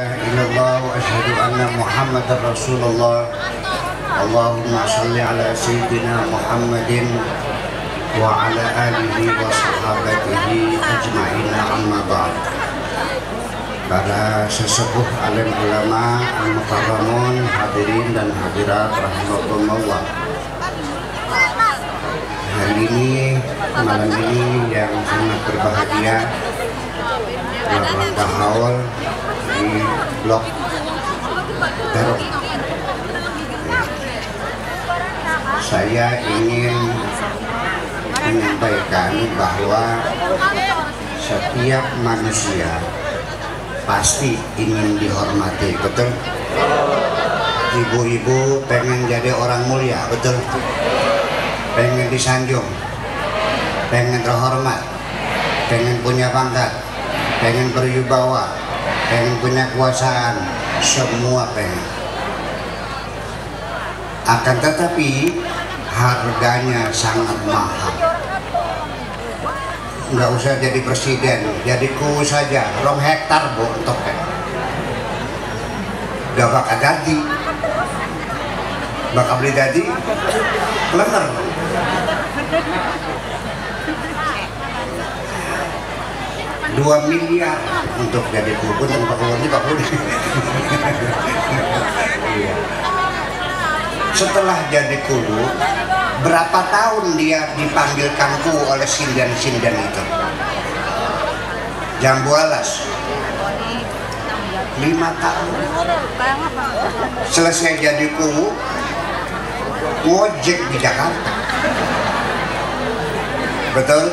Illallah wa asyhadu anna Muhammadar Rasulullah. Allahumma shalli ala sayyidina Muhammadin wa ala alihi wa sahabatihi ajma'in, amma ba'd. Para sesepuh alim ulama al-mukarramun, hadirin dan hadirat rahimakumullah. Hari ini, malam ini yang sangat berbahagia, dalam haul di blok Darong. Saya ingin menyampaikan bahwa setiap manusia pasti ingin dihormati, betul? Ibu-ibu pengen jadi orang mulia, betul? Pengen disanjung, pengen terhormat, pengen punya pangkat, pengen berwibawa, pengen punya kekuasaan, semua pengen. Akan tetapi harganya sangat mahal. Nggak usah jadi presiden, jadi ku saja, 2 hektar bu untuk gak bakal jadi, bakal beli jadi, lenger. $2 miliar untuk jadi kubur dan Pak Budi. Setelah jadi kubu, berapa tahun dia dipanggil kangku oleh sindan-sindan itu? Jambu alas 5 tahun. Selesai jadi kubu, ngojek di Jakarta, betul?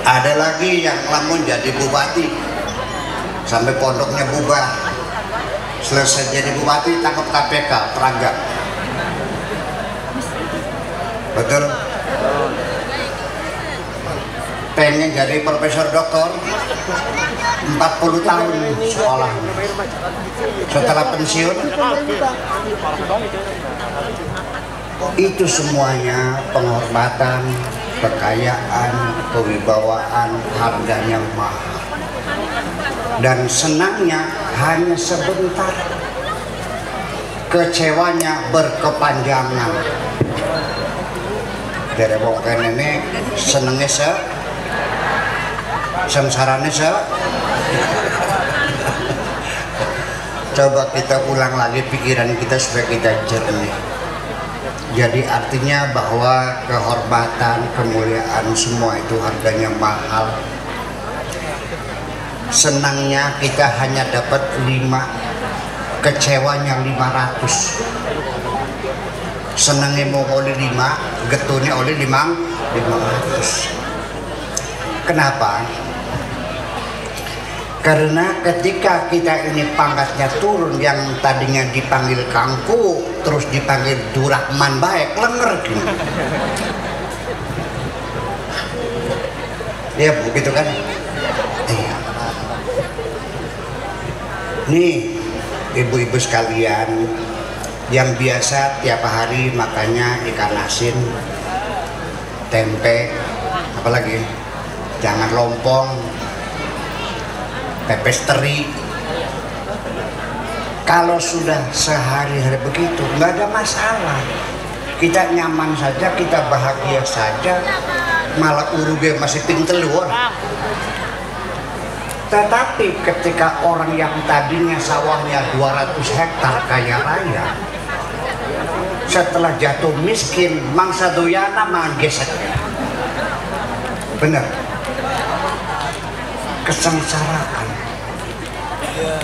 Ada lagi yang lamun jadi bupati sampai pondoknya bubar. Selesai jadi bupati tangkap KPK, perangkap. Betul? Pengen jadi profesor doktor, 40 tahun sekolah. Setelah pensiun, itu semuanya penghormatan, kekayaan, kewibawaan, harganya mahal. Dan senangnya hanya sebentar, kecewanya berkepanjangan. Dari bukan ini senengnya sengsaranya coba kita ulang lagi pikiran kita supaya kita jernih. Jadi artinya bahwa kehormatan, kemuliaan semua itu harganya mahal. Senangnya kita hanya dapat 5, kecewanya 500. Senangnya mau oleh 5, getune oleh 500. Kenapa? Karena ketika kita ini pangkatnya turun, yang tadinya dipanggil kangku terus dipanggil Durahman baik, lenger gitu. Ya begitu kan? Iya. Nih ibu-ibu sekalian yang biasa tiap hari makannya ikan asin, tempe, apalagi jangan lompong, pepes teri. Kalau sudah sehari-hari begitu nggak ada masalah, kita nyaman saja, kita bahagia saja, malah uruge masih ping telur. Tetapi ketika orang yang tadinya sawahnya 200 hektar kaya raya, setelah jatuh miskin, mangsa doyana manggesek. Benar. Kesengsaraan.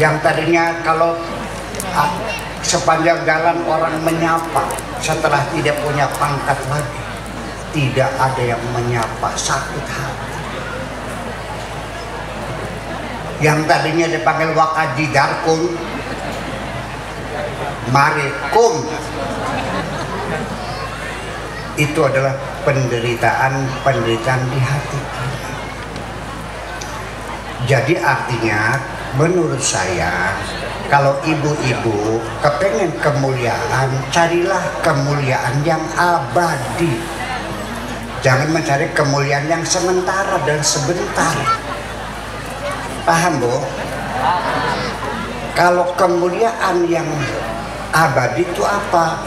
Yang tadinya kalau sepanjang jalan orang menyapa, setelah tidak punya pangkat lagi, tidak ada yang menyapa, sakit hati. Yang tadinya dipanggil Wakaji Darkun, Marikum, itu adalah penderitaan di hati. Jadi artinya menurut saya, kalau ibu-ibu kepengen kemuliaan, carilah kemuliaan yang abadi. Jangan mencari kemuliaan yang sementara dan sebentar. Paham, Bu? Kalau kemuliaan yang abadi itu apa?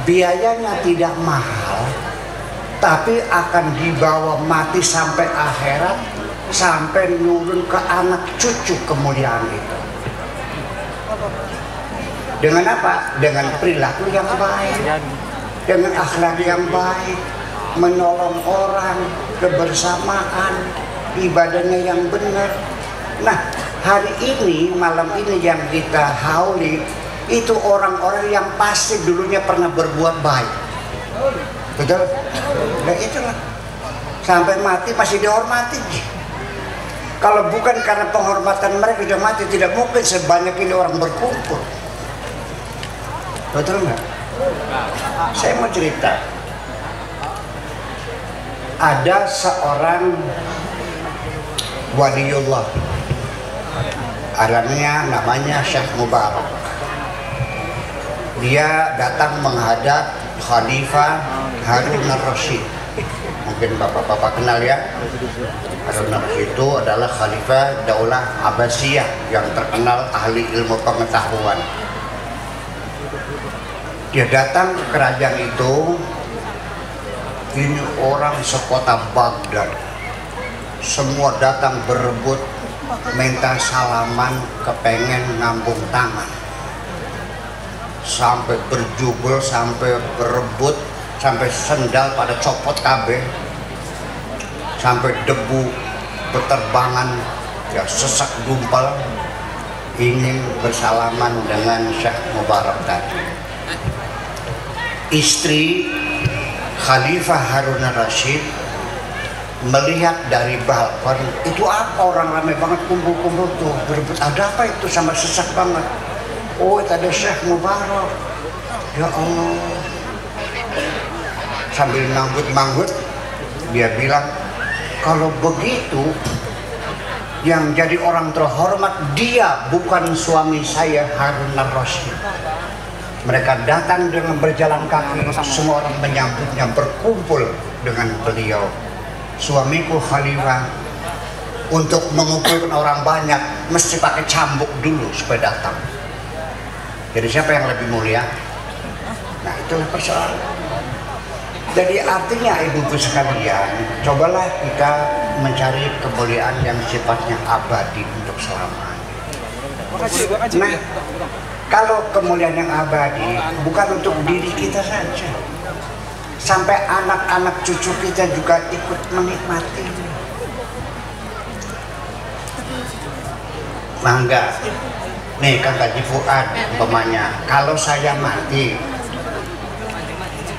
Biayanya tidak mahal, tapi akan dibawa mati sampai akhirat, sampai nurun ke anak cucu kemuliaan itu. Dengan apa? Dengan perilaku yang baik, dengan akhlak yang baik, menolong orang, kebersamaan, ibadahnya yang benar. Nah, hari ini, malam ini yang kita hauli, itu orang-orang yang pasti dulunya pernah berbuat baik. Betul? Nah itulah, sampai mati masih dihormati. Kalau bukan karena penghormatan mereka sudah mati, tidak mungkin sebanyak ini orang berkumpul. Betul nggak? Saya mau cerita. Ada seorang waliullah, namanya Syekh Mubarak. Dia datang menghadap Khalifah Harun al-Rasyid. Mungkin bapak-bapak kenal ya. Harun al-Rasyid itu adalah Khalifah Daulah Abbasiyah yang terkenal ahli ilmu pengetahuan. Dia datang ke kerajaan itu. Ini orang sekota Baghdad. Semua datang berebut, minta salaman, kepengen ngambung tangan. Sampai berjubel, sampai berebut, sampai sendal pada copot kabeh, sampai debu berterbangan, ya sesak gumpal, ingin bersalaman dengan Syekh Mubarak tadi. Istri Khalifah Harun al-Rasyid melihat dari balkon, itu apa orang ramai banget kumpul-kumpul tuh berebut, ada apa itu sama sesak banget. Oh, itu ada Syekh Mubarak. Ya Allah. Sambil manggut-manggut, dia bilang, kalau begitu yang jadi orang terhormat dia, bukan suami saya Harun al-Rasyid. Mereka datang dengan berjalan kaki, semua orang menyambutnya, berkumpul dengan beliau. Suamiku Khalifah, untuk mengumpulkan orang banyak mesti pakai cambuk dulu supaya datang. Jadi siapa yang lebih mulia? Nah, itulah persoalan. Jadi artinya ibu-ibu sekalian, cobalah kita mencari kemuliaan yang sifatnya abadi untuk selamanya. Nah, kalau kemuliaan yang abadi bukan untuk diri kita saja, sampai anak-anak cucu kita juga ikut menikmati. Mangga. Nih Kang Haji Fuad umpamanya, kalau saya mati,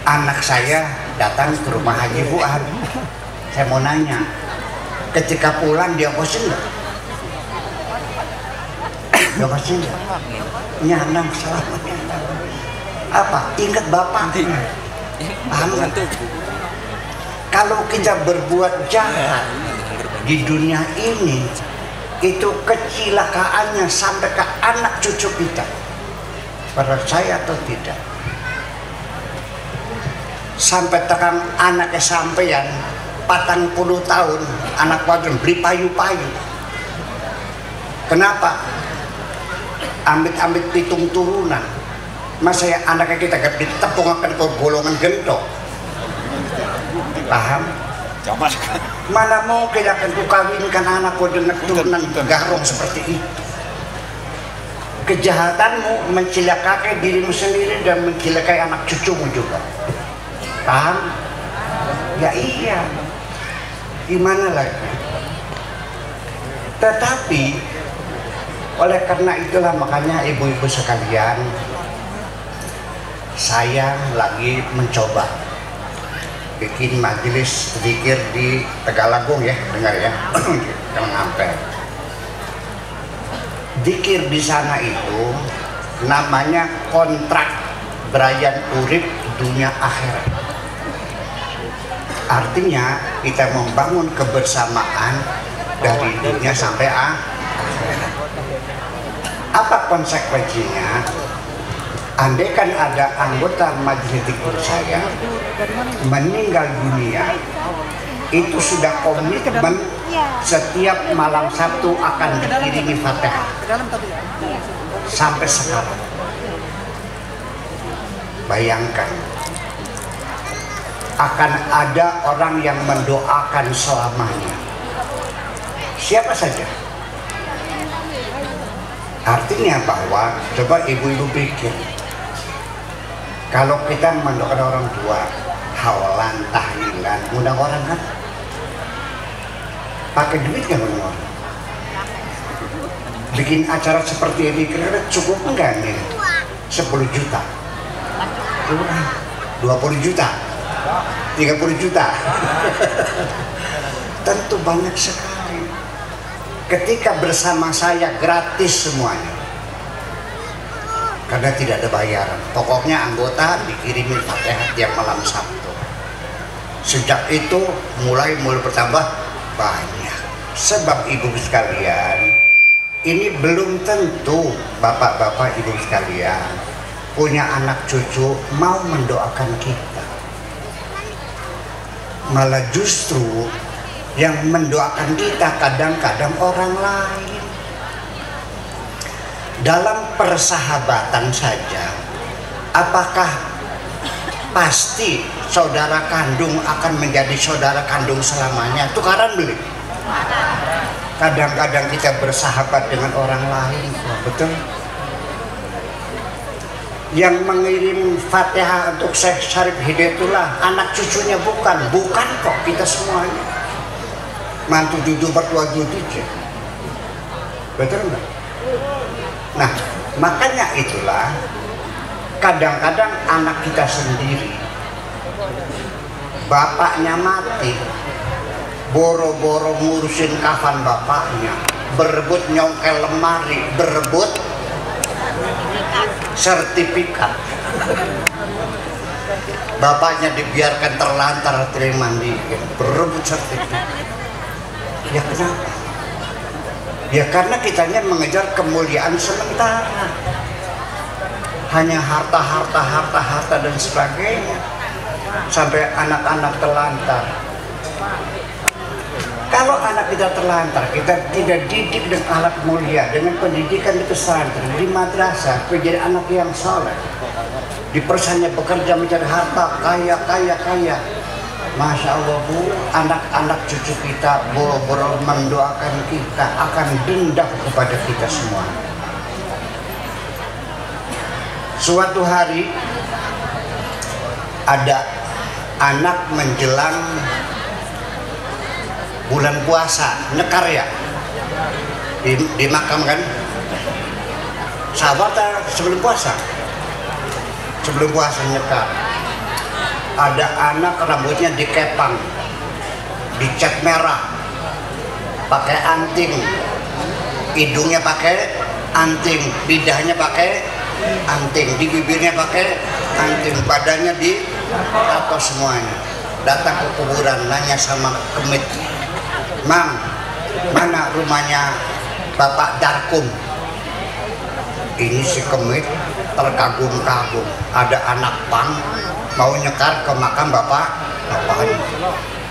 anak saya datang ke rumah Haji Fuad, saya mau nanya, ketika pulang dia bosan nggak? Dia bosan nggak? Nyanang selamat. Apa? Ingat bapak? Paham nggak? Kalau kita berbuat jahat di dunia ini, itu kecilakaannya sampai ke anak cucu kita. Percaya atau tidak? Sampai tekan anaknya sampeyan 40 tahun, anak wadon beli payu-payu. Kenapa? Amit-amit pitung turunan. Masa ya anaknya kita gak ditepung akan ke golongan gentok. Paham? Mana mau kita akan kukawinkan anakku dengan turunan garong seperti itu. Kejahatanmu mencelakai dirimu sendiri dan mencelakai anak cucumu juga. Paham? Ya iya. Gimana lagi? Tetapi oleh karena itulah makanya ibu-ibu sekalian, saya lagi mencoba bikin majelis zikir di Tegalagung ya, dengar ya, jangan sampai. Zikir di sana itu namanya kontrak berayan urip dunia akhirat. Artinya kita membangun kebersamaan dari dunia sampai akhirat. Apa konsekuensinya? Andaikan ada anggota majelis zikir saya meninggal dunia, itu sudah komitmen setiap malam Sabtu akan dikirimi Fatihah sampai sekarang. Bayangkan, akan ada orang yang mendoakan selamanya. Siapa saja. Artinya bahwa, coba ibu-ibu pikir, kalau kita mendoakan orang tua, hawalan, tahlilan, undang orang kan? Pakai duit nggak undang orang? Bikin acara seperti ini kira-kira cukup enggak nih? 10 juta, 20 juta, 30 juta. Tentu banyak sekali. Ketika bersama saya gratis semuanya, karena tidak ada bayaran. Pokoknya anggota dikirimin Fatihah tiap malam Sabtu. Sejak itu mulai bertambah banyak. Sebab ibu sekalian, ini belum tentu bapak-bapak ibu sekalian punya anak cucu mau mendoakan kita. Malah justru yang mendoakan kita kadang-kadang orang lain. Dalam persahabatan saja, apakah pasti saudara kandung akan menjadi saudara kandung selamanya? Tukaran beli. Kadang-kadang kita bersahabat dengan orang lain, betul? Yang mengirim Fatihah untuk Syekh Syarif Hidayatullah anak cucunya bukan kok, kita semuanya. Mantu cucu mertua cucu, betul enggak? Nah, makanya itulah kadang-kadang anak kita sendiri, bapaknya mati, boro-boro ngurusin kafan bapaknya, berebut nyongkel lemari, berebut sertifikat. Bapaknya dibiarkan terlantar mandi, berebut sertifikat. Ya kenapa? Ya karena kitanya mengejar kemuliaan sementara, hanya harta dan sebagainya, sampai anak-anak terlantar. Kalau anak kita terlantar, kita tidak didik dengan alat mulia, dengan pendidikan di pesantren, di madrasah, menjadi anak yang soleh, di persanya bekerja mencari harta, kaya. Masya Allah Bu, anak-anak cucu kita boro-boro mendoakan kita akan dendam kepada kita semua. Suatu hari ada anak menjelang bulan puasa, nekar ya, dimakamkan. Sahabat sebelum puasa nekar. Ada anak rambutnya dikepang, dicat merah, pakai anting, hidungnya pakai anting, lidahnya pakai anting, di bibirnya pakai anting, badannya ditato semuanya. Datang ke kuburan, nanya sama kemit, Mam, mana rumahnya Bapak Darkum? Ini si kemit terkagum-kagum, ada anak pang mau nyekar ke makam bapaknya.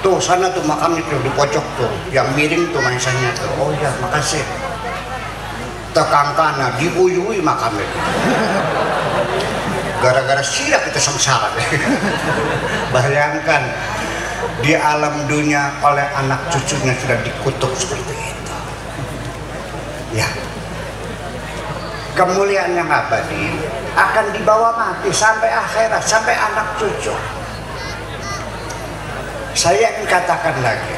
Tuh sana tuh makamnya tuh di pojok tuh, yang miring tuh manisanya tuh. Oh ya makasih. Tekangkana diuyui makamnya. Gara-gara siap kita sengsara. Bayangkan di alam dunia oleh anak cucunya sudah dikutuk seperti itu. Ya. Kemuliaan yang abadi akan dibawa mati sampai akhirat, sampai anak cucu. Saya ingin katakan lagi,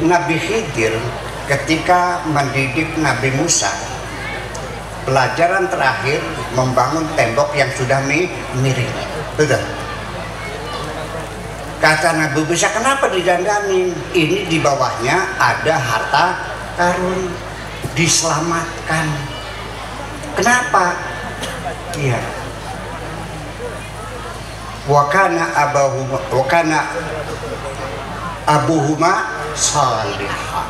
Nabi Khidir ketika mendidik Nabi Musa, pelajaran terakhir membangun tembok yang sudah miring. Betul? Kata Nabi Musa, kenapa didandanin? Ini di bawahnya ada harta karun, diselamatkan. Kenapa? Iya. Wakana abuhuma salihah.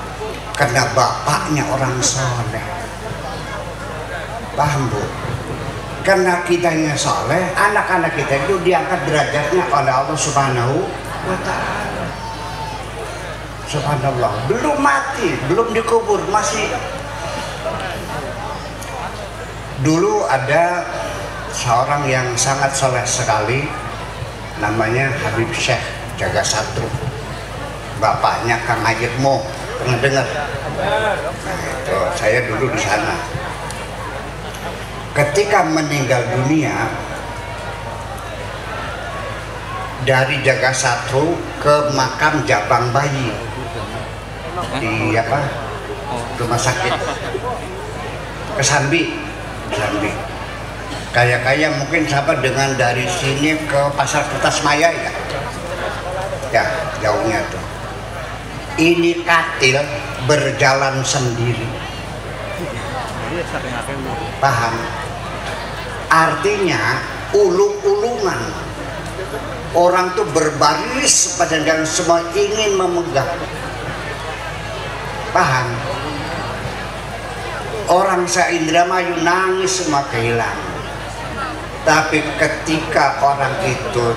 Karena bapaknya orang saleh. Paham Bu? Karena kitanya saleh, anak-anak kita itu diangkat derajatnya oleh Allah Subhanahu wa Ta'ala. Subhanallah, belum mati, belum dikubur, masih. Dulu ada seorang yang sangat soleh sekali, namanya Habib Syekh Jaga Satu, bapaknya Kang Ajitmo, pernah dengar? Nah, itu saya dulu di sana. Ketika meninggal dunia, dari Jaga Satu ke makam Jabang Bayi di rumah sakit Kesambi. Kayak mungkin sama dengan dari sini ke Pasar Kertasmaya ya jauhnya tuh. Ini katil berjalan sendiri, paham? Artinya ulung-ulungan, orang tuh berbaris pada jalan, semua ingin memegang, paham? Orang se-Indramayu nangis semua kehilangan. Tapi ketika orang itu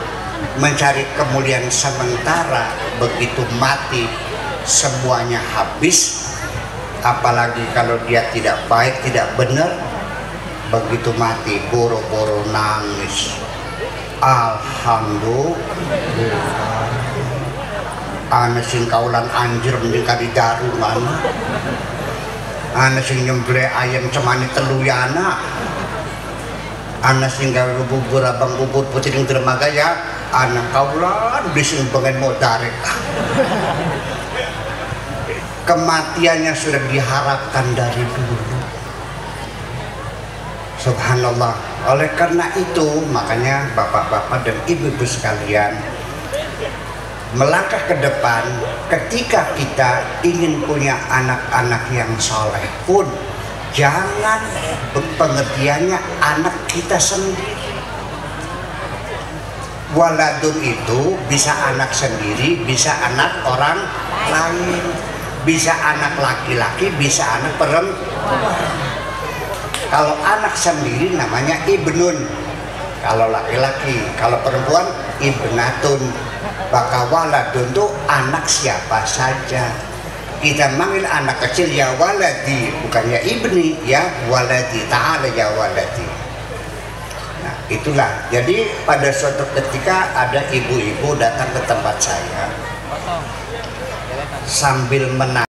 mencari kemuliaan sementara, begitu mati semuanya habis. Apalagi kalau dia tidak baik, tidak benar, begitu mati boro-boro nangis. Alhamdulillah, ana sing kaulan anjir mending kali daru mana, ana sing nyemble ayam cemani teluyana, ana sing gawe bubur abang bubur putih ning dermaga ya, ana kaulan dising pengen mau darek. Kematiannya sudah diharapkan dari dulu. Subhanallah. Oleh karena itu, makanya bapak-bapak dan ibu-ibu sekalian, melangkah ke depan, ketika kita ingin punya anak-anak yang soleh pun, jangan pengertiannya anak kita sendiri. Waladun itu bisa anak sendiri, bisa anak orang lain, bisa anak laki-laki, bisa anak perempuan. Kalau anak sendiri namanya ibnun, kalau laki-laki, kalau perempuan ibnatun. Maka waladun itu anak siapa saja. Kita manggil anak kecil ya waladi, bukan ya ibni, ya waladi, ta'ala ya waladi. Nah itulah, jadi pada suatu ketika ada ibu-ibu datang ke tempat saya sambil menangis.